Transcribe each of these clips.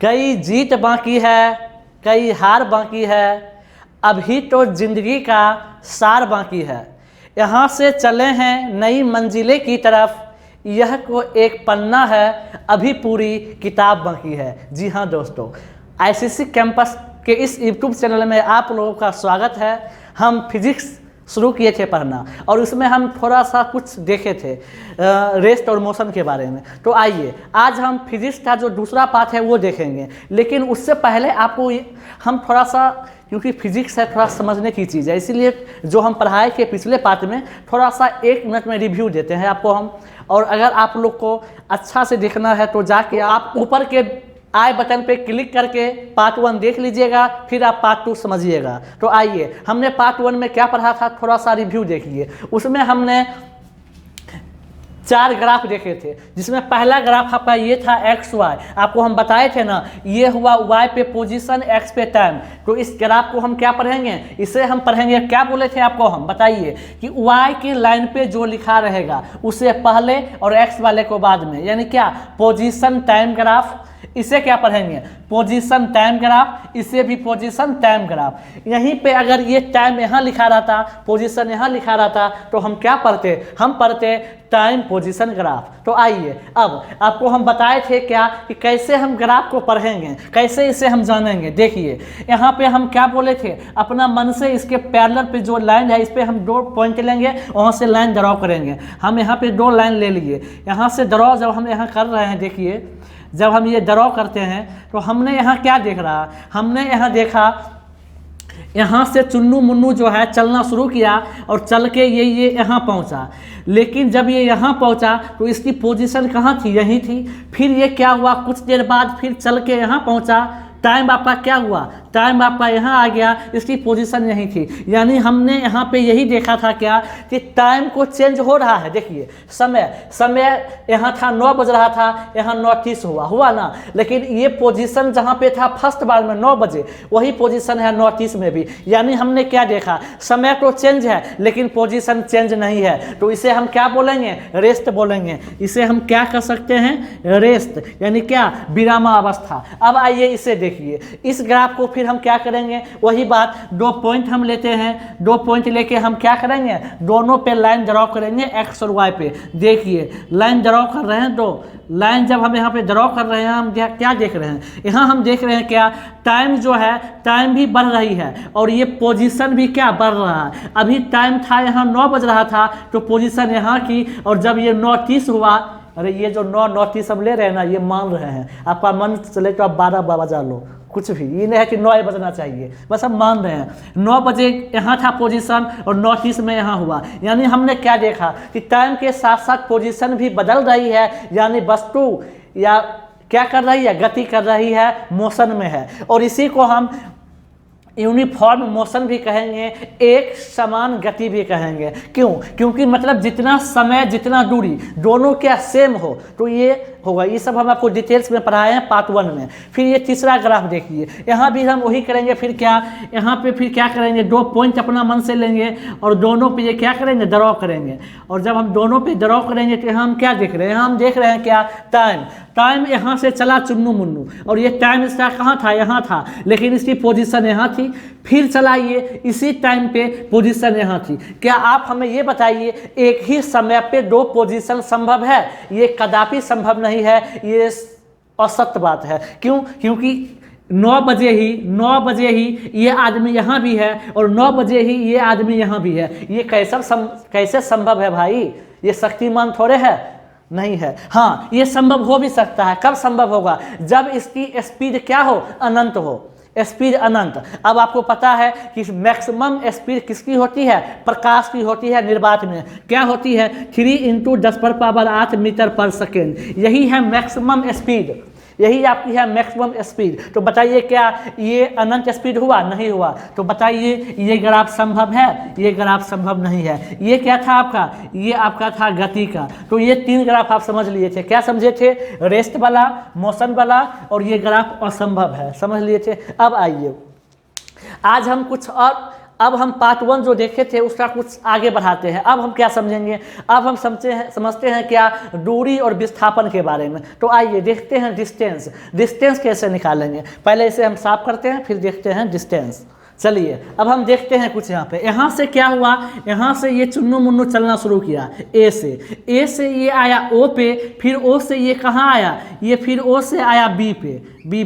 कई जीत बाकी है, कई हार बाकी है, अभी तो जिंदगी का सार बाकी है। यहाँ से चले हैं नई मंजिलें की तरफ, यह को एक पन्ना है, अभी पूरी किताब बाकी है। जी हाँ दोस्तों, आईसीएसई कैंपस के इस यूट्यूब चैनल में आप लोगों का स्वागत है। हम फिजिक्स शुरू किए थे पढ़ना और उसमें हम थोड़ा सा कुछ देखे थे रेस्ट और मोशन के बारे में। तो आइए आज हम फिजिक्स का जो दूसरा पार्ट है वो देखेंगे, लेकिन उससे पहले आपको हम थोड़ा सा, क्योंकि फिजिक्स है थोड़ा समझने की चीज़ है, इसीलिए जो हम पढ़ाए के पिछले पार्ट में थोड़ा सा 1 मिनट में रिव्यू देते हैं आपको हम। और अगर आप लोग को अच्छा से देखना है तो जाके आप ऊपर के आई बटन पे क्लिक करके पार्ट 1 देख लीजिएगा, फिर आप पार्ट 2 समझिएगा। तो आइए, हमने पार्ट 1 में क्या पढ़ा था थोड़ा सा रिव्यू देखिए। उसमें हमने 4 ग्राफ देखे थे, जिसमें पहला ग्राफ आपका ये था एक्स वाई। आपको हम बताए थे ना, ये हुआ वाई पे पोजीशन, एक्स पे टाइम। तो इस ग्राफ को हम क्या पढ़ेंगे, इसे हम पढ़ेंगे, क्या बोले थे आपको हम, बताइए कि वाई की लाइन पे जो लिखा रहेगा उसे पहले और एक्स वाले को बाद में, यानी क्या, पोजीशन टाइम ग्राफ। इसे क्या पढ़ेंगे, पोजीशन टाइम ग्राफ, इसे भी पोजीशन टाइम ग्राफ। यहीं पे अगर ये टाइम यहाँ लिखा रहता, पोजीशन यहाँ लिखा रहता, तो हम क्या पढ़ते, हम पढ़ते टाइम पोजीशन ग्राफ। तो आइए, अब आपको हम बताए थे क्या कि कैसे हम ग्राफ को पढ़ेंगे, कैसे इसे हम जानेंगे। देखिए यहाँ पे हम क्या बोले थे, अपना मन से इसके पैरेलल पे जो लाइन है इस पर हम 2 पॉइंट लेंगे, वहाँ से लाइन ड्रॉ करेंगे। हम यहाँ पे 2 लाइन ले लिए, यहाँ से ड्रॉ जब हम यहाँ कर रहे हैं, देखिए जब हम ये ड्रॉ करते हैं तो हमने यहाँ क्या देख रहा, हमने यहाँ देखा, यहाँ से चुन्नू मुन्नू जो है चलना शुरू किया और चल के ये यहाँ पहुँचा। लेकिन जब ये यहाँ पहुँचा तो इसकी पोजीशन कहाँ थी, यहीं थी। फिर ये क्या हुआ, कुछ देर बाद फिर चल के यहाँ पहुँचा, टाइम आपका क्या हुआ, टाइम आपका यहाँ आ गया, इसकी पोजीशन यही थी। यानी हमने यहाँ पे यही देखा था क्या कि टाइम को चेंज हो रहा है। देखिए समय यहाँ था 9 बज रहा था, यहाँ 9:30 हुआ ना। लेकिन ये पोजीशन जहाँ पे था फर्स्ट बार में 9 बजे, वही पोजीशन है 9:30 में भी। यानी हमने क्या देखा, समय तो चेंज है लेकिन पोजीशन चेंज नहीं है। तो इसे हम क्या बोलेंगे, रेस्ट बोलेंगे। इसे हम क्या कर सकते हैं, रेस्ट, यानी क्या, विरामावस्था। अब आइए इसे देखिए, इस ग्राफ को फिर हम क्या करेंगे, वही बात, 2 पॉइंट हम लेते हैं, 2 पॉइंट लेके हम क्या करेंगे, दोनों पे लाइन ड्रॉ करेंगे एक्स और वाई पे। देखिए लाइन ड्रॉ कर रहे हैं, 2 लाइन जब हम यहाँ पे ड्रॉ कर रहे हैं, हम क्या देख रहे हैं, यहाँ हम देख रहे हैं क्या, टाइम जो है, टाइम भी बढ़ रही है और ये पोजीशन भी क्या, बढ़ रहा है। अभी टाइम था यहाँ 9 बज रहा था तो पोजीशन यहाँ की, और जब ये 9:30 हुआ, अरे ये जो 9:30 हम ले रहे हैं ना, ये मान रहे हैं, आपका मन चले तो आप 12 बजा लो, कुछ भी, ये नहीं है कि 9 बजना चाहिए, बस हम मान रहे हैं 9 बजे यहाँ था पोजीशन और 9:30 में यहाँ हुआ। यानी हमने क्या देखा कि टाइम के साथ साथ पोजीशन भी बदल रही है, यानी वस्तु या क्या कर रही है, गति कर रही है, मोशन में है। और इसी को हम यूनिफॉर्म मोशन भी कहेंगे, एक समान गति भी कहेंगे। क्यों, क्योंकि मतलब जितना समय जितना दूरी दोनों क्या सेम हो तो ये होगा। ये सब हम आपको डिटेल्स में पढ़ाए हैं पार्ट 1 में। फिर ये तीसरा ग्राफ देखिए, यहाँ भी हम वही करेंगे। फिर क्या, यहाँ पे फिर क्या करेंगे, 2 पॉइंट अपना मन से लेंगे और दोनों पे ये क्या करेंगे, ड्रॉ करेंगे। और जब हम दोनों पे ड्रॉ करेंगे तो यहाँ हम क्या देख रहे हैं, हम देख रहे हैं क्या, टाइम यहाँ से चला चुन्नू मुन्नू, और ये टाइम इसका कहाँ था, यहाँ था, लेकिन इसकी पोजीशन यहाँ थी। फिर चला ये, इसी टाइम पे पोजीशन यहाँ थी। क्या आप हमें ये बताइए, एक ही समय पे 2 पोजीशन संभव है? ये कदापि संभव नहीं है, ये असत्य बात है। क्यों, क्योंकि 9 बजे ही ये आदमी यहाँ भी है और 9 बजे ही ये आदमी यहाँ भी है। ये कैसे संभव है भाई, ये शक्तिमान थोड़े है, नहीं है। हाँ, ये संभव हो भी सकता है। कब संभव होगा, जब इसकी स्पीड क्या हो, अनंत हो, स्पीड अनंत। अब आपको पता है कि मैक्सिमम स्पीड किसकी होती है, प्रकाश की होती है निर्वात में। क्या होती है, 3 × 10⁸ मीटर पर सेकेंड। यही है मैक्सिमम स्पीड, यही आपकी है मैक्सिमम स्पीड। तो बताइए क्या ये अनंत स्पीड हुआ, नहीं हुआ। तो बताइए ये ग्राफ संभव है, ये ग्राफ संभव नहीं है। ये क्या था आपका, ये आपका था गति का। तो ये 3 ग्राफ आप समझ लिए थे। क्या समझे थे, रेस्ट वाला, मोशन वाला, और ये ग्राफ असंभव है, समझ लिए थे। अब आइए, आज हम कुछ और अब हम पार्ट 1 जो देखे थे उसका कुछ आगे बढ़ाते हैं। अब हम क्या समझेंगे, अब हम समझते हैं क्या दूरी और विस्थापन के बारे में। तो आइए देखते हैं डिस्टेंस। डिस्टेंस कैसे निकालेंगे, पहले इसे हम साफ करते हैं फिर देखते हैं डिस्टेंस। चलिए अब हम देखते हैं कुछ यहाँ पे। यहाँ से क्या हुआ, यहाँ से ये चुन्नू मुन्नू चलना शुरू किया ए से ये आया ओ पे, फिर ओ से ये कहाँ आया, ये फिर ओ से आया बी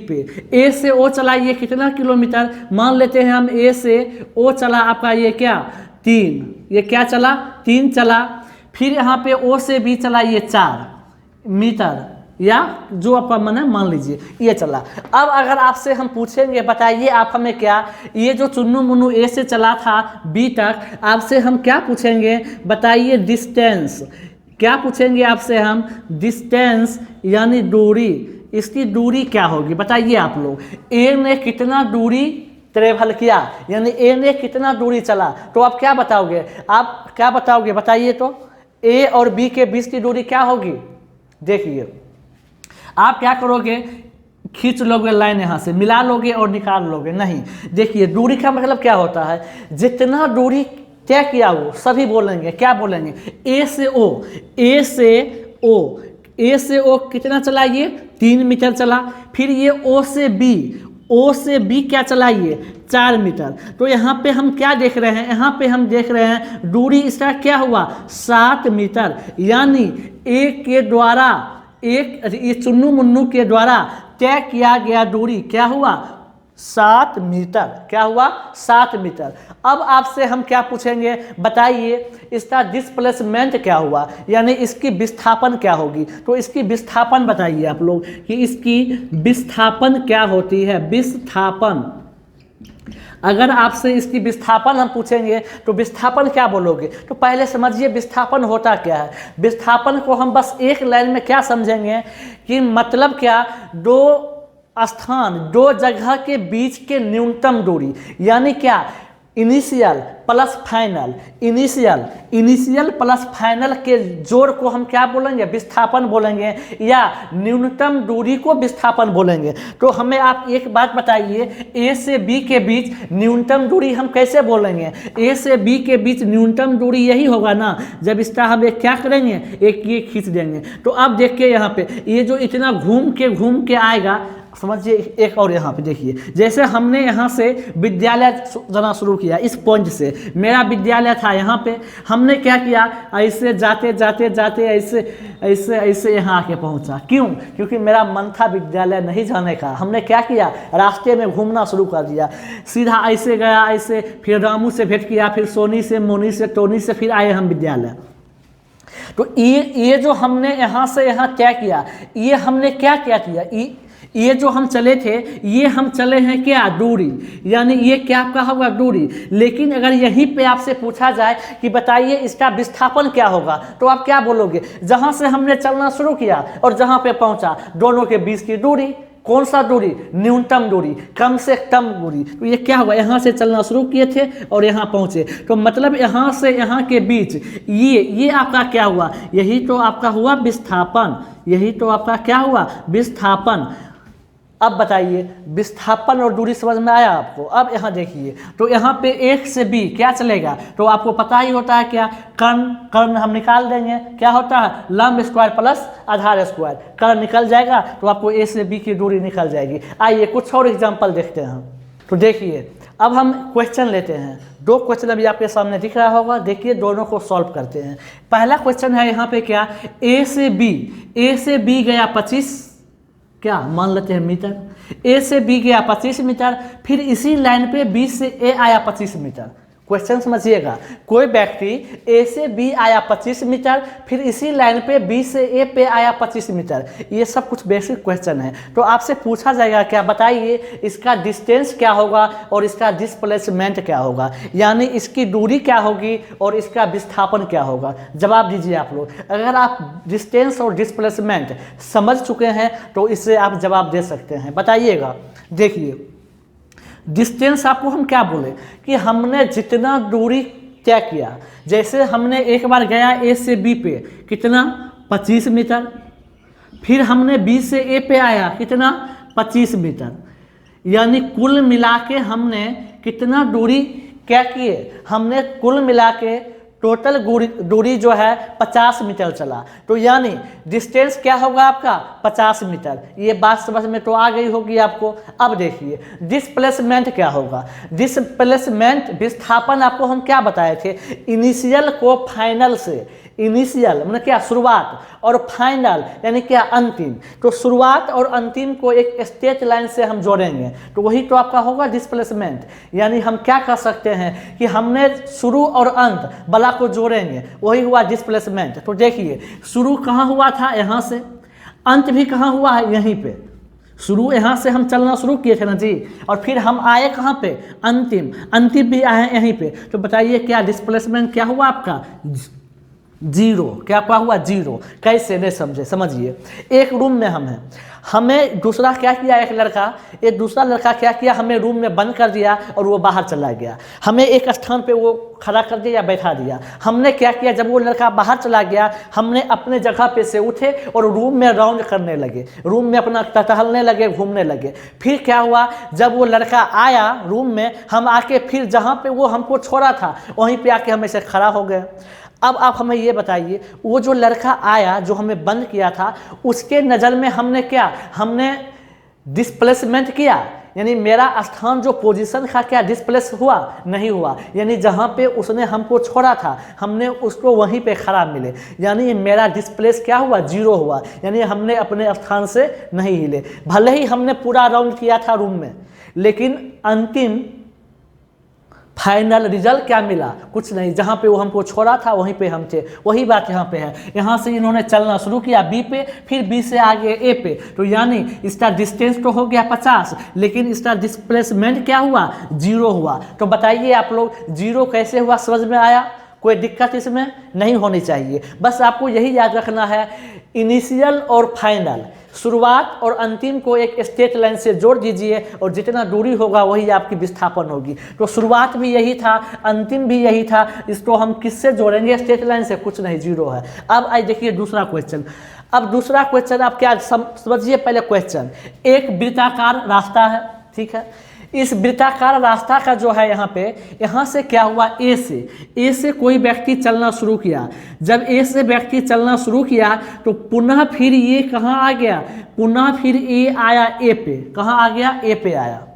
पे। ए से ओ चला ये कितना किलोमीटर, मान लेते हैं हम ए से ओ चला आपका ये क्या 3, ये क्या चला 3 चला। फिर यहाँ पे ओ से बी चला ये 4 मीटर, या जो आप मान लीजिए ये चला। अब अगर आपसे हम पूछेंगे बताइए आप हमें क्या, ये जो चुन्नू मुन्नू ए से चला था बी तक, आपसे हम क्या पूछेंगे बताइए डिस्टेंस। क्या पूछेंगे आपसे हम, डिस्टेंस यानी दूरी। इसकी दूरी क्या होगी बताइए आप लोग। ए ने कितना दूरी ट्रेवल किया, यानी ए ने कितना दूरी चला, तो आप क्या बताओगे, आप क्या बताओगे बताइए। तो ए और बी के बीच की दूरी क्या होगी, देखिए आप क्या करोगे, खींच लोगे लाइन, यहाँ से मिला लोगे और निकाल लोगे, नहीं। देखिए दूरी का मतलब क्या होता है, जितना दूरी तय किया वो सभी बोलेंगे, क्या बोलेंगे, ए से ओ, ए से ओ कितना चला ये 3 मीटर चला। फिर ये ओ से बी क्या चला ये 4 मीटर। तो यहाँ पे हम क्या देख रहे हैं, यहाँ पे हम देख रहे हैं दूरी इसका क्या हुआ 7 मीटर, यानी ए के द्वारा ये चुन्नू मुन्नू के द्वारा तय किया गया दूरी क्या हुआ 7 मीटर, क्या हुआ 7 मीटर। अब आपसे हम क्या पूछेंगे बताइए इसका डिस्प्लेसमेंट क्या हुआ, यानी इसकी विस्थापन क्या होगी। तो इसकी विस्थापन बताइए आप लोग कि इसकी विस्थापन क्या होती है। विस्थापन, अगर आपसे इसकी विस्थापन हम पूछेंगे तो विस्थापन क्या बोलोगे, तो पहले समझिए विस्थापन होता क्या है। विस्थापन को हम बस एक लाइन में क्या समझेंगे कि मतलब क्या, दो जगह के बीच के न्यूनतम दूरी, यानी क्या initial plus final, initial plus final के जोड़ को हम क्या बोलेंगे विस्थापन बोलेंगे, या न्यूनतम दूरी को विस्थापन बोलेंगे। तो हमें आप एक बात बताइए, ए से बी के बीच न्यूनतम दूरी हम कैसे बोलेंगे, ए से बी के बीच न्यूनतम दूरी यही होगा ना, जब इसका हम एक क्या करेंगे, एक ये खींच देंगे। तो अब देखिए यहाँ पे ये जो इतना घूम के आएगा, समझिए एक और यहाँ पे देखिए, जैसे हमने यहाँ से विद्यालय जाना शुरू किया, इस पॉइंट से मेरा विद्यालय था, यहाँ पे हमने क्या किया, ऐसे जाते ऐसे यहाँ आके पहुँचा। क्यों, क्योंकि मेरा मन था विद्यालय नहीं जाने का। हमने क्या किया, रास्ते में घूमना शुरू कर दिया, सीधा ऐसे गया, ऐसे फिर रामू से भेंट किया, फिर सोनी से, मोनी से, टोनी से, फिर आए हम विद्यालय। तो ये जो हमने यहाँ से यहाँ तय किया, ये हमने क्या किया, ये जो हम चले थे, ये हम चले हैं क्या दूरी, यानी ये क्या आपका होगा दूरी। लेकिन अगर यहीं पे आपसे पूछा जाए कि बताइए इसका विस्थापन क्या होगा, तो आप क्या बोलोगे, जहाँ से हमने चलना शुरू किया और जहाँ पे पहुँचा दोनों के बीच की दूरी, कौन सा दूरी, न्यूनतम दूरी, कम से कम दूरी। तो ये क्या हुआ, यहाँ से चलना शुरू किए थे और यहाँ पहुँचे, तो मतलब यहाँ से यहाँ के बीच ये आपका क्या हुआ, यही तो आपका हुआ विस्थापन, यही तो आपका क्या हुआ विस्थापन। अब बताइए विस्थापन और दूरी समझ में आया आपको। अब यहाँ देखिए, तो यहाँ पे एक से बी क्या चलेगा, तो आपको पता ही होता है क्या, कर्ण हम निकाल देंगे, क्या होता है लंब स्क्वायर प्लस आधार स्क्वायर, कर्ण निकल जाएगा तो आपको ए से बी की दूरी निकल जाएगी। आइए कुछ और एग्जाम्पल देखते हैं। तो देखिए अब हम क्वेश्चन लेते हैं, 2 क्वेश्चन अभी आपके सामने दिख रहा होगा, देखिए दोनों को सॉल्व करते हैं। पहला क्वेश्चन है यहाँ पे क्या, ए से बी गया 25 क्या मान लेते हैं मीटर, ए से बी गया 25 मीटर, फिर इसी लाइन पे बी से ए आया 25 मीटर। क्वेश्चन समझिएगा, कोई व्यक्ति ए से बी आया 25 मीटर, फिर इसी लाइन पे बी से ए पे आया 25 मीटर। ये सब कुछ बेसिक क्वेश्चन है। तो आपसे पूछा जाएगा क्या, बताइए इसका डिस्टेंस क्या होगा और इसका डिस्प्लेसमेंट क्या होगा, यानी इसकी दूरी क्या होगी और इसका विस्थापन क्या होगा। जवाब दीजिए आप लोग। अगर आप डिस्टेंस और डिस्प्लेसमेंट समझ चुके हैं तो इससे आप जवाब दे सकते हैं, बताइएगा। देखिए डिस्टेंस आपको हम क्या बोले कि हमने जितना दूरी तय किया, जैसे हमने एक बार गया ए से बी पे कितना 25 मीटर, फिर हमने बी से ए पे आया कितना 25 मीटर, यानी कुल मिला के हमने कितना दूरी क्या किए, हमने कुल मिला के टोटल दूरी जो है 50 मीटर चला। तो यानी डिस्टेंस क्या होगा आपका 50 मीटर। ये बात समझ में तो आ गई होगी आपको। अब देखिए डिस्प्लेसमेंट क्या होगा। डिस्प्लेसमेंट विस्थापन आपको हम क्या बताए थे, इनिशियल को फाइनल से, इनिशियल मतलब क्या शुरुआत, और फाइनल यानी क्या अंतिम। तो शुरुआत और अंतिम को एक स्ट्रेट लाइन से हम जोड़ेंगे तो वही तो आपका होगा डिस्प्लेसमेंट। यानी हम क्या कर सकते हैं कि हमने शुरू और अंत बला को जोड़ेंगे, वही हुआ डिस्प्लेसमेंट। तो देखिए शुरू कहाँ हुआ था, यहाँ से, अंत भी कहाँ हुआ है, यहीं पे। शुरू यहाँ से हम चलना शुरू किए थे ना जी, और फिर हम आए कहाँ पे, अंतिम, अंतिम भी आए यहीं पे। तो बताइए क्या डिस्प्लेसमेंट क्या हुआ आपका, जीरो। क्या क्या हुआ, जीरो। कैसे, नहीं समझे, समझिए। एक रूम में हम हैं, हमें दूसरा क्या किया, एक लड़का, एक दूसरा लड़का क्या किया, हमें रूम में बंद कर दिया और वो बाहर चला गया। हमें एक स्थान पे वो खड़ा कर दिया या बैठा दिया। हमने क्या किया, जब वो लड़का बाहर चला गया हमने अपने जगह पे से उठे और रूम में राउंड करने लगे, रूम में अपना टहलने लगे, घूमने लगे। फिर क्या हुआ, जब वो लड़का आया रूम में, हम आके फिर जहाँ पे वो हमको छोड़ा था वहीं पे आके हम ऐसे खड़ा हो गए। अब आप हमें ये बताइए, वो जो लड़का आया जो हमें बंद किया था, उसके नज़र में हमने क्या, हमने डिस्प्लेसमेंट किया, यानी मेरा स्थान जो पोजीशन था क्या डिस्प्लेस हुआ, नहीं हुआ। यानी जहाँ पे उसने हमको छोड़ा था हमने उसको वहीं पे खड़ा मिले, यानी मेरा डिस्प्लेस क्या हुआ, जीरो हुआ। यानी हमने अपने स्थान से नहीं हिले। भले ही हमने पूरा राउंड किया था रूम में, लेकिन अंतिम फाइनल रिजल्ट क्या मिला, कुछ नहीं। जहाँ पे वो हमको छोड़ा था वहीं पे हम थे। वही बात यहाँ पे है। यहाँ से इन्होंने चलना शुरू किया बी पे, फिर बी से आगे ए पे। तो यानी इसका डिस्टेंस तो हो गया 50, लेकिन इसका डिस्प्लेसमेंट क्या हुआ, जीरो हुआ। तो बताइए आप लोग जीरो कैसे हुआ, समझ में आया? कोई दिक्कत इसमें नहीं होनी चाहिए। बस आपको यही याद रखना है, इनिशियल और फाइनल, शुरुआत और अंतिम को एक स्ट्रेट लाइन से जोड़ दीजिए और जितना दूरी होगा वही आपकी विस्थापन होगी। तो शुरुआत भी यही था, अंतिम भी यही था। इसको हम किससे जोड़ेंगे, स्ट्रेट लाइन से, कुछ नहीं, जीरो है। अब आइए देखिए दूसरा क्वेश्चन। अब दूसरा क्वेश्चन आप क्या समझिए, पहले क्वेश्चन, एक वृत्ताकार रास्ता है, ठीक है। इस वृत्ताकार रास्ता का जो है यहाँ से क्या हुआ, ए से कोई व्यक्ति चलना शुरू किया। जब ए से व्यक्ति चलना शुरू किया तो पुनः फिर ये कहाँ आ गया, पुनः फिर ए आया ए पे। कहाँ आ गया, ए पे आया।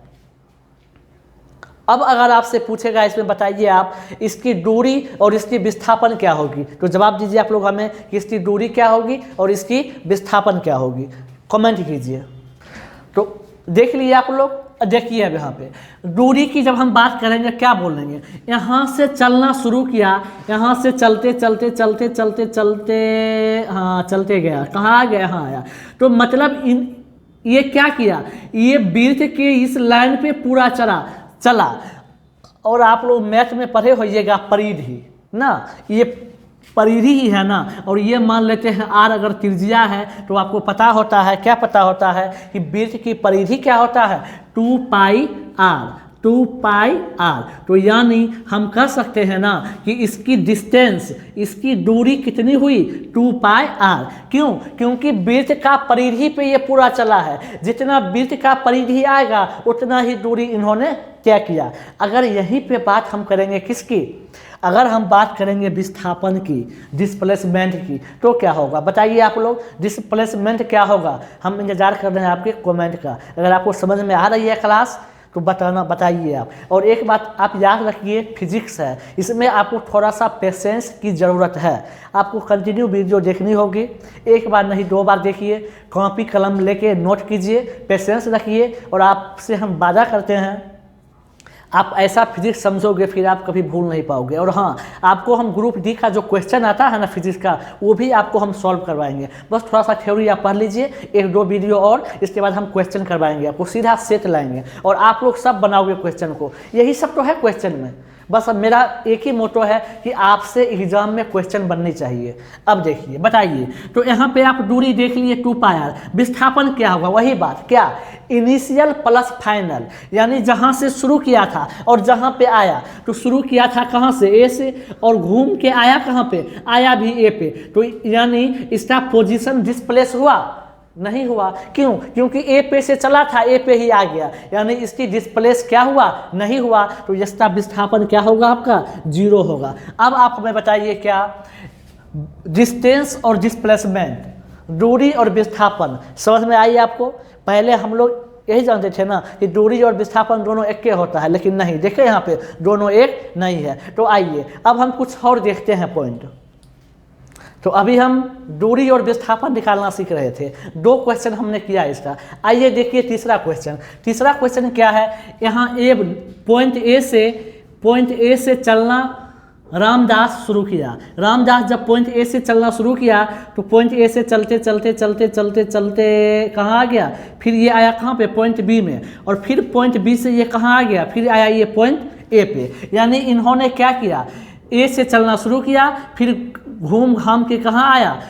अब अगर आपसे पूछेगा इसमें बताइए आप इसकी दूरी और इसकी विस्थापन क्या होगी, तो जवाब दीजिए आप लोग हमें कि इसकी दूरी क्या होगी और इसकी विस्थापन क्या होगी, कमेंट कीजिए। तो देख लिए आप लोग। देखिए अब यहाँ पे दूरी की जब हम बात करेंगे क्या बोलेंगे, यहाँ से चलना शुरू किया, यहाँ से चलते चलते चलते चलते चलते हाँ चलते गया, कहाँ आ गया, यहाँ आया। तो मतलब ये क्या किया, ये वृत्त के इस लाइन पे पूरा चला। और आप लोग मैथ में पढ़े होइएगा परिधि ना, ये परिधि ही है ना। और ये मान लेते हैं आर अगर त्रिज्या है तो आपको पता होता है, क्या पता होता है कि वृत्त की परिधि क्या होता है, 2 पाई आर, 2 पाई आर। तो यानी हम कह सकते हैं ना कि इसकी डिस्टेंस, इसकी दूरी कितनी हुई, 2 पाई आर। क्यों, क्योंकि वृत्त का परिधि पे ये पूरा चला है। जितना वृत्त का परिधि आएगा उतना ही दूरी इन्होंने तय किया। अगर यहीं पे बात हम करेंगे किसकी, अगर हम बात करेंगे विस्थापन की, डिस्प्लेसमेंट की, तो क्या होगा बताइए आप लोग, डिस्प्लेसमेंट क्या होगा। हम इंतजार कर रहे हैं आपके कमेंट का। अगर आपको समझ में आ रही है क्लास तो बताइए आप। और एक बात आप याद रखिए, फिजिक्स है, इसमें आपको थोड़ा सा पेशेंस की ज़रूरत है। आपको कंटिन्यू वीडियो देखनी होगी, एक बार नहीं 2 बार देखिए, कॉपी कलम लेके नोट कीजिए, पेशेंस रखिए। और आपसे हम वादा करते हैं आप ऐसा फिजिक्स समझोगे फिर आप कभी भूल नहीं पाओगे। और हाँ, आपको हम ग्रुप डी का जो क्वेश्चन आता है ना फिजिक्स का, वो भी आपको हम सॉल्व करवाएंगे। बस थोड़ा सा थ्योरी आप पढ़ लीजिए, 1-2 वीडियो और, इसके बाद हम क्वेश्चन करवाएंगे, आपको सीधा सेट लाएंगे और आप लोग सब बनाओगे क्वेश्चन को। यही सब तो है क्वेश्चन में। बस अब मेरा एक ही मोटो है कि आपसे एग्जाम में क्वेश्चन बननी चाहिए। अब देखिए बताइए, तो यहाँ पे आप दूरी देख लिए 2 पाई आर। विस्थापन क्या होगा, वही बात, क्या, इनिशियल प्लस फाइनल। यानी जहाँ से शुरू किया था और जहाँ पे आया, तो शुरू किया था कहाँ से, ए से, और घूम के आया कहाँ पे, आया भी ए पे। तो यानी इसका पोजीशन डिस्प्लेस हुआ, नहीं हुआ। क्यों? क्योंकि ए पे से चला था, ए पे ही आ गया, यानी इसकी डिस्प्लेस क्या हुआ? नहीं हुआ। तो इसका विस्थापन क्या होगा? आपका 0 होगा। अब आप हमें बताइए क्या डिस्टेंस और डिस्प्लेसमेंट, दूरी और विस्थापन समझ में आई आपको? पहले हम लोग यही जानते थे ना कि दूरी और विस्थापन दोनों एक के होता है, लेकिन नहीं, देखिए यहाँ पे दोनों एक नहीं है। तो आइए अब हम कुछ और देखते हैं पॉइंट। तो अभी हम दूरी और विस्थापन निकालना सीख रहे थे, 2 क्वेश्चन हमने किया इसका। आइए देखिए तीसरा क्वेश्चन। तीसरा क्वेश्चन क्या है? यहाँ पॉइंट ए से चलना रामदास शुरू किया। रामदास जब पॉइंट ए से चलना शुरू किया तो पॉइंट ए से चलते चलते चलते चलते चलते कहाँ आ गया? फिर ये आया कहाँ पे? पॉइंट बी में। और फिर पॉइंट बी से ये कहाँ आ गया? फिर आया ये पॉइंट ए पे। यानी इन्होंने क्या किया? ए से चलना शुरू किया, फिर घूम घाम के कहाँ आया?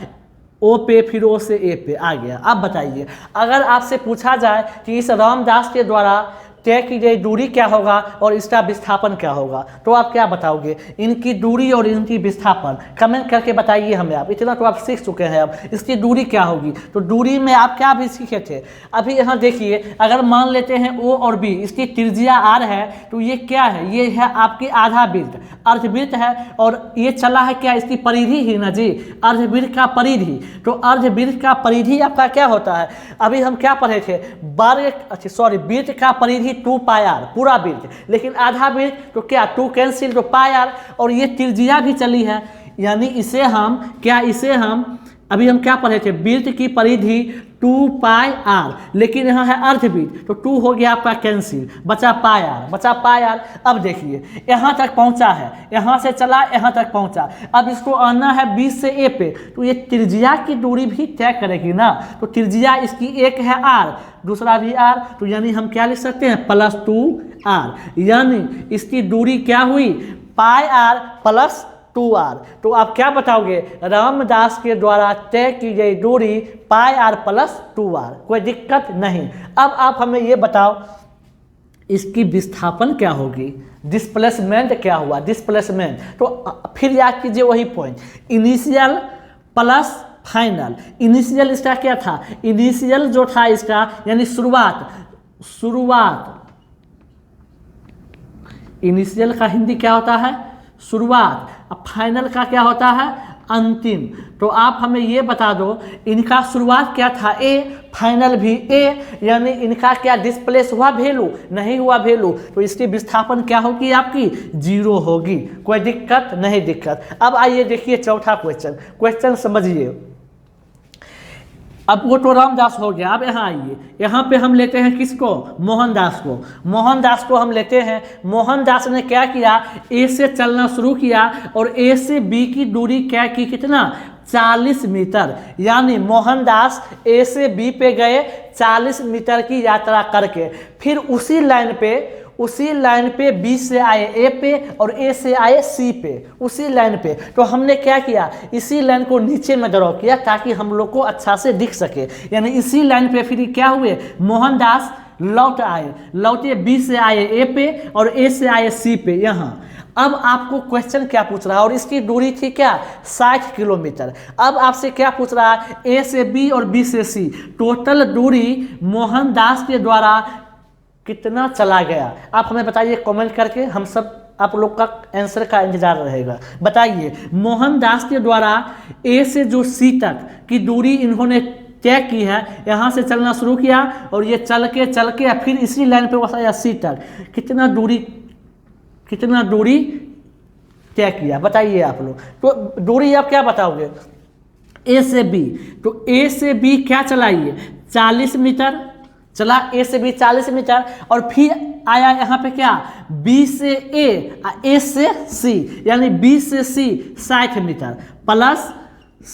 ओ पे, फिर ओ से ए पे आ गया। अब बताइए, अगर आपसे पूछा जाए कि इस रामदास के द्वारा तय की गई दूरी क्या होगा और इसका विस्थापन क्या होगा, तो आप क्या बताओगे? इनकी दूरी और इनकी विस्थापन कमेंट करके बताइए हमें। आप इतना तो आप सीख चुके हैं, अब इसकी दूरी क्या होगी? तो दूरी में आप क्या भी सीखे थे? अभी यहाँ देखिए, अगर मान लेते हैं O और B, इसकी त्रिज्या R है, तो ये क्या है? ये है आपकी आधा वृत्त, अर्धवृत्त है। और ये चला है क्या? इसकी परिधि ही ना जी, अर्धवृत्त का परिधि। तो अर्धवृत्त का परिधि आपका क्या होता है? अभी हम क्या पढ़े थे? वृत्त का परिधि 2 पाई r, पूरा वृत्त, लेकिन आधा वृत्त तो क्या? 2 कैंसिल, तो पाई r। और ये त्रिज्या भी चली है, यानी इसे हम अभी हम क्या पढ़े थे? वृत्त की परिधि 2 पाई r, लेकिन यहाँ है अर्धवृत्त, तो 2 हो गया आपका कैंसिल, बचा पाई r। अब देखिए यहाँ तक पहुँचा है, यहाँ से चला यहाँ तक पहुँचा। अब इसको आना है B से A पे, तो ये त्रिज्या की दूरी भी तय करेगी ना। तो त्रिज्या इसकी एक है r, दूसरा भी r, तो यानी हम क्या लिख सकते हैं? +2r। यानी इसकी दूरी क्या हुई? पाई r + 2r। तो आप क्या बताओगे? रामदास के द्वारा तय की गई दूरी पाई r + 2r। कोई दिक्कत नहीं। अब आप हमें ये बताओ इसकी विस्थापन क्या होगी? डिस्प्लेसमेंट क्या हुआ? डिस्प्लेसमेंट तो फिर याद कीजिए वही point, initial plus final. Initial इसका क्या था? इनिशियल जो था इसका यानी शुरुआत। इनिशियल का हिंदी क्या होता है? शुरुआत। अब फाइनल का क्या होता है? अंतिम। तो आप हमें ये बता दो इनका शुरुआत क्या था? ए, फाइनल भी ए, यानी इनका क्या डिस्प्लेस हुआ? वैल्यू नहीं हुआ वैल्यू। तो इसकी विस्थापन क्या होगी? आपकी 0 होगी। कोई दिक्कत नहीं? दिक्कत। अब आइए देखिए चौथा क्वेश्चन समझिए। अब वो तो रामदास हो गया। अब यहाँ आइए, यहाँ पे हम लेते हैं किसको? मोहनदास को। मोहनदास को हम लेते हैं। मोहनदास ने क्या किया? ए से चलना शुरू किया और ए से बी की दूरी क्या की? कितना? 40 मीटर। यानी मोहनदास ए से बी पे गए 40 मीटर की यात्रा करके, फिर उसी लाइन पे बी से आए ए पे और ए से आए सी पे, उसी लाइन पे। तो हमने क्या किया? इसी लाइन को नीचे में ड्रॉ किया ताकि हम लोग को अच्छा से दिख सके। यानी इसी लाइन पे फिर क्या हुए? मोहनदास लौटे बी से आए ए पे और ए से आए सी पे यहाँ। अब आपको क्वेश्चन क्या पूछ रहा है? और इसकी दूरी थी क्या? 60 किलोमीटर। अब आपसे क्या पूछ रहा है? ए से बी और बी से सी टोटल दूरी मोहनदास के द्वारा कितना चला गया? आप हमें बताइए कमेंट करके, हम सब आप लोग का आंसर का इंतजार रहेगा। बताइए मोहनदास के द्वारा ए से जो सी तक की दूरी इन्होंने तय की है, यहाँ से चलना शुरू किया और ये चल के फिर इसी लाइन पे बसाया सी तक, कितना दूरी तय किया? बताइए आप लोग। तो दूरी आप क्या बताओगे? ए से बी, तो ए से बी क्या चलाइए? 40 मीटर चला, ए से बी 40 मीटर और फिर आया यहाँ पे क्या? बी से ए से सी, यानी बी से सी 60 मीटर प्लस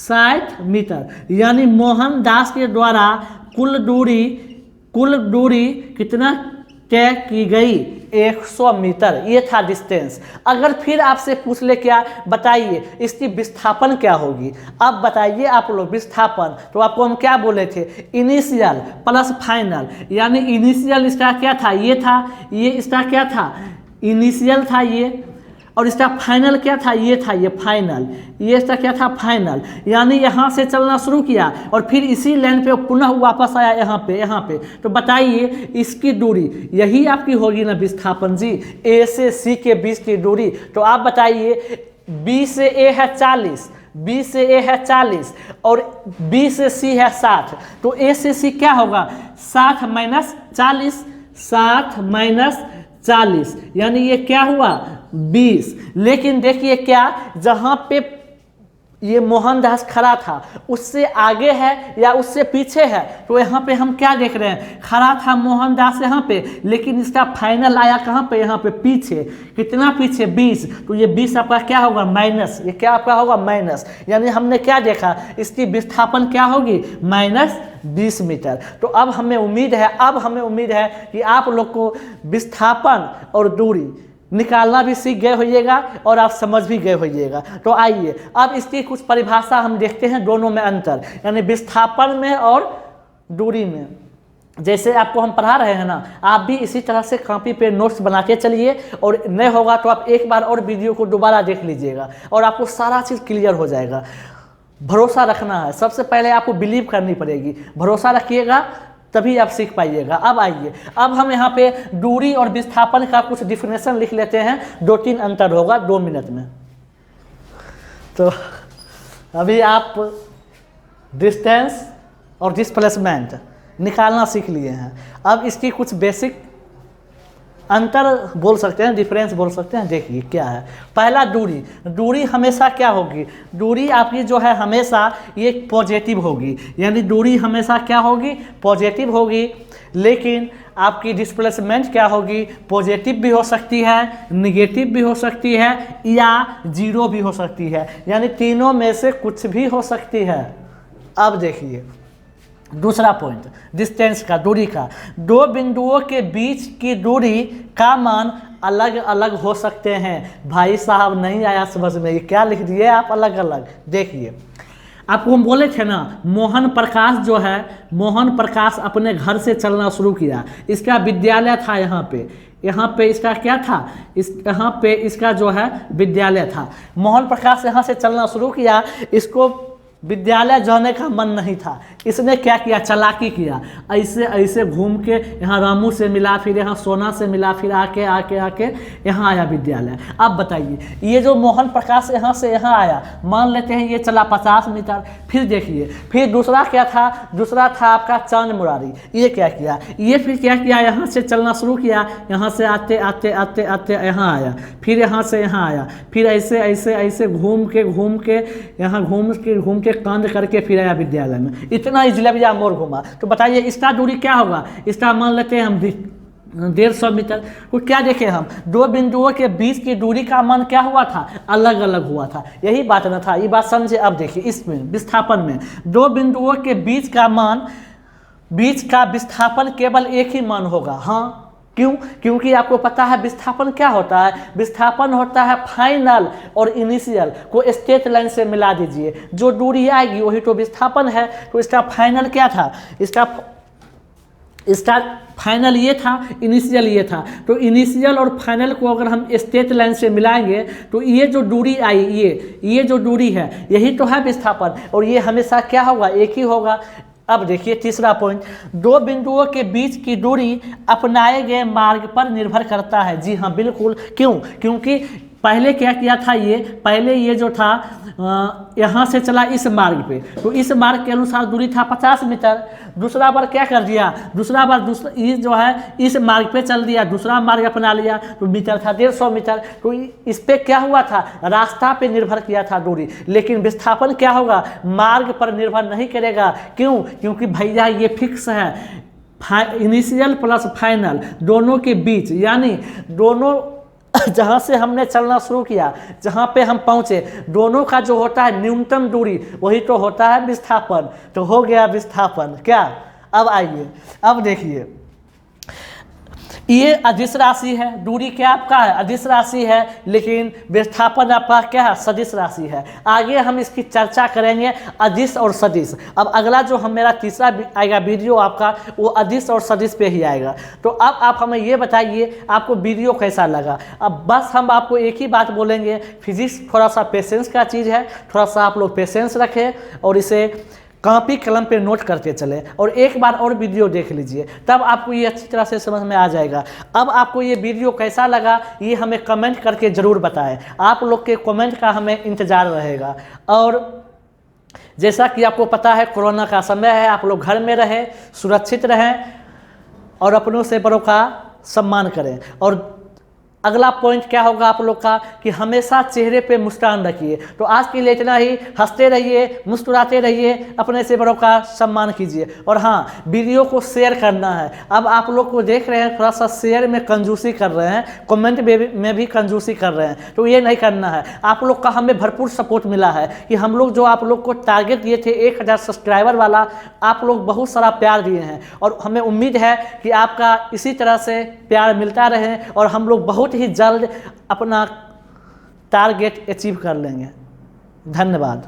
60 मीटर, यानी मोहनदास के द्वारा कुल दूरी कितना तय की गई? 100 मीटर। ये था डिस्टेंस। अगर फिर आपसे पूछ ले क्या? बताइए इसकी विस्थापन क्या होगी? अब बताइए आप लोग विस्थापन। तो आपको हम क्या बोले थे? Initial plus final. यानी इनिशियल इसका क्या था? ये था, ये इसका क्या था? इनिशियल था ये, और इसका फाइनल क्या था, ये था ये फाइनल, ये इसका क्या था फाइनल, यानी यहाँ से चलना शुरू किया और फिर इसी लाइन पे पुनः वापस आया यहाँ पे। तो बताइए इसकी दूरी यही आपकी होगी ना विस्थापन जी, ए से सी के बीच की दूरी। तो आप बताइए बी से ए है 40, बी से ए है 40 और बी से सी है 60, तो ए से सी क्या होगा 60 माइनस 40, 60 माइनस 40 यानी ये क्या हुआ 20। लेकिन देखिए क्या, जहाँ पे ये मोहनदास खड़ा था उससे आगे है या उससे पीछे है, तो यहाँ पे हम क्या देख रहे हैं, खड़ा था मोहनदास यहाँ पे, लेकिन इसका फाइनल आया कहाँ पे, यहाँ पे पीछे। कितना पीछे 20, तो ये 20 आपका क्या होगा माइनस, ये क्या आपका होगा माइनस, यानी हमने क्या देखा इसकी विस्थापन क्या होगी माइनस 20 मीटर। तो अब हमें उम्मीद है कि आप लोग को विस्थापन और दूरी निकालना भी सीख गए होइएगा और आप समझ भी गए होइएगा। तो आइए अब इसकी कुछ परिभाषा हम देखते हैं, दोनों में अंतर, यानी विस्थापन में और दूरी में। जैसे आपको हम पढ़ा रहे हैं ना, आप भी इसी तरह से कॉपी पे नोट्स बना के चलिए, और नहीं होगा तो आप एक बार और वीडियो को दोबारा देख लीजिएगा और आपको सारा चीज़ क्लियर हो जाएगा। भरोसा रखना है, सबसे पहले आपको बिलीव करनी पड़ेगी, भरोसा रखिएगा तभी आप सीख पाइएगा। अब आइए, अब हम यहाँ पे दूरी और विस्थापन का कुछ डिफिनेशन लिख लेते हैं, 2-3 अंतर होगा 2 मिनट में। तो अभी आप डिस्टेंस और डिस्प्लेसमेंट निकालना सीख लिए हैं, अब इसकी कुछ बेसिक अंतर बोल सकते हैं, डिफरेंस बोल सकते हैं। देखिए क्या है, पहला दूरी, दूरी हमेशा क्या होगी, दूरी आपकी जो है हमेशा ये पॉजिटिव होगी, यानी दूरी हमेशा क्या होगी पॉजिटिव होगी। लेकिन आपकी डिस्प्लेसमेंट क्या होगी, पॉजिटिव भी हो सकती है, निगेटिव भी हो सकती है या जीरो भी हो सकती है, यानी तीनों में से कुछ भी हो सकती है। अब देखिए दूसरा पॉइंट डिस्टेंस का, दूरी का, दो बिंदुओं के बीच की दूरी का मान अलग अलग हो सकते हैं। भाई साहब नहीं आया समझ में, ये क्या लिख दिए आप अलग अलग। देखिए आपको हम बोले थे ना, मोहन प्रकाश जो है, मोहन प्रकाश अपने घर से चलना शुरू किया, इसका विद्यालय था यहाँ पे इसका क्या था, यहाँ पे इसका जो है विद्यालय था। मोहन प्रकाश यहाँ से चलना शुरू किया, इसको विद्यालय जाने का मन नहीं था, इसने क्या किया चालाकी किया, ऐसे ऐसे घूम के यहाँ रामू से मिला, फिर यहाँ सोना से मिला, फिर आके आके आके यहाँ आया विद्यालय। अब बताइए ये जो मोहन प्रकाश यहाँ से यहाँ आया, मान लेते हैं ये चला 50 मीटर, फिर देखिए फिर दूसरा क्या था, दूसरा था आपका चांद मुरारी, ये क्या किया, ये फिर क्या किया यहाँ से चलना शुरू किया, यहाँ से आते आते आते आते यहाँ आया, फिर यहाँ से यहाँ आया, फिर ऐसे ऐसे ऐसे घूम के यहाँ घूम के कांड करके फिर आया विद्यालय में। इतना इजलबिया मोड़ घुमा। तो बताइए इसका दूरी क्या होगा, इसका मान लेते हैं हम 150 मीटर। तो क्या देखें हम, दो बिंदुओं के बीच की दूरी का मान क्या हुआ था, अलग अलग हुआ था। यही बात न था, ये बात समझे। अब देखिए इसमें विस्थापन में दो बिंदुओं के बीच का विस्थापन केवल एक ही मान होगा। हाँ क्यों, क्योंकि आपको पता है विस्थापन क्या होता है, विस्थापन होता है फाइनल और इनिशियल को स्ट्रेट लाइन से मिला दीजिए, जो दूरी आएगी वही तो विस्थापन है। तो इसका फाइनल क्या था, इसका फाइनल ये था, इनिशियल ये था। तो इनिशियल और फाइनल को अगर हम स्ट्रेट लाइन से मिलाएंगे तो ये जो दूरी आई, ये जो दूरी है यही तो है विस्थापन, और ये हमेशा क्या होगा एक ही होगा। अब देखिए तीसरा पॉइंट, दो बिंदुओं के बीच की दूरी अपनाए गए मार्ग पर निर्भर करता है। जी हाँ बिल्कुल, क्यों, क्योंकि पहले क्या किया था, पहले ये जो था यहाँ से चला इस मार्ग पे, तो इस मार्ग के अनुसार दूरी था 50 मीटर। दूसरा बार क्या कर दिया, ये जो है इस मार्ग पे चल दिया, दूसरा मार्ग अपना लिया, तो मीटर था 150 मीटर। तो इस पे क्या हुआ था, रास्ता पे निर्भर किया था दूरी। लेकिन विस्थापन क्या होगा, मार्ग पर निर्भर नहीं करेगा। क्यों, क्योंकि भैया ये फिक्स है, इनिशियल प्लस फाइनल दोनों के बीच, यानी दोनों जहाँ से हमने चलना शुरू किया, जहाँ पे हम पहुँचे, दोनों का जो होता है न्यूनतम दूरी वही तो होता है विस्थापन। तो हो गया विस्थापन क्या। अब आइए, अब देखिए ये अदिश राशि है, दूरी क्या आपका है, अदिश राशि है, लेकिन विस्थापन आपका क्या है, सदिश राशि है। आगे हम इसकी चर्चा करेंगे अदिश और सदिश। अब अगला जो हम मेरा तीसरा आएगा वीडियो आपका, वो अदिश और सदिश पे ही आएगा। तो अब आप हमें ये बताइए आपको वीडियो कैसा लगा। अब बस हम आपको एक ही बात बोलेंगे, फिजिक्स थोड़ा सा पेशेंस का चीज़ है, थोड़ा सा आप लोग पेशेंस रखें और इसे कॉपी कलम पे नोट करते चले और एक बार और वीडियो देख लीजिए, तब आपको ये अच्छी तरह से समझ में आ जाएगा। अब आपको ये वीडियो कैसा लगा ये हमें कमेंट करके ज़रूर बताएं। आप लोग के कमेंट का हमें इंतज़ार रहेगा। और जैसा कि आपको पता है कोरोना का समय है, आप लोग घर में रहें, सुरक्षित रहें और अपनों से बड़ों का सम्मान करें। और अगला पॉइंट क्या होगा आप लोग का कि हमेशा चेहरे पे मुस्कान रखिए। तो आज के लिए इतना ही, हंसते रहिए, मुस्कुराते रहिए, अपने से बड़ों का सम्मान कीजिए। और हाँ, वीडियो को शेयर करना है। अब आप लोग को देख रहे हैं थोड़ा सा शेयर में कंजूसी कर रहे हैं, कमेंट में भी कंजूसी कर रहे हैं, तो ये नहीं करना है। आप लोग का हमें भरपूर सपोर्ट मिला है कि हम लोग जो आप लोग को टारगेट दिए थे 1000 सब्सक्राइबर वाला, आप लोग बहुत सारा प्यार दिए हैं और हमें उम्मीद है कि आपका इसी तरह से प्यार मिलता रहे और हम लोग बहुत ही जल्द अपना टारगेट अचीव कर लेंगे। धन्यवाद।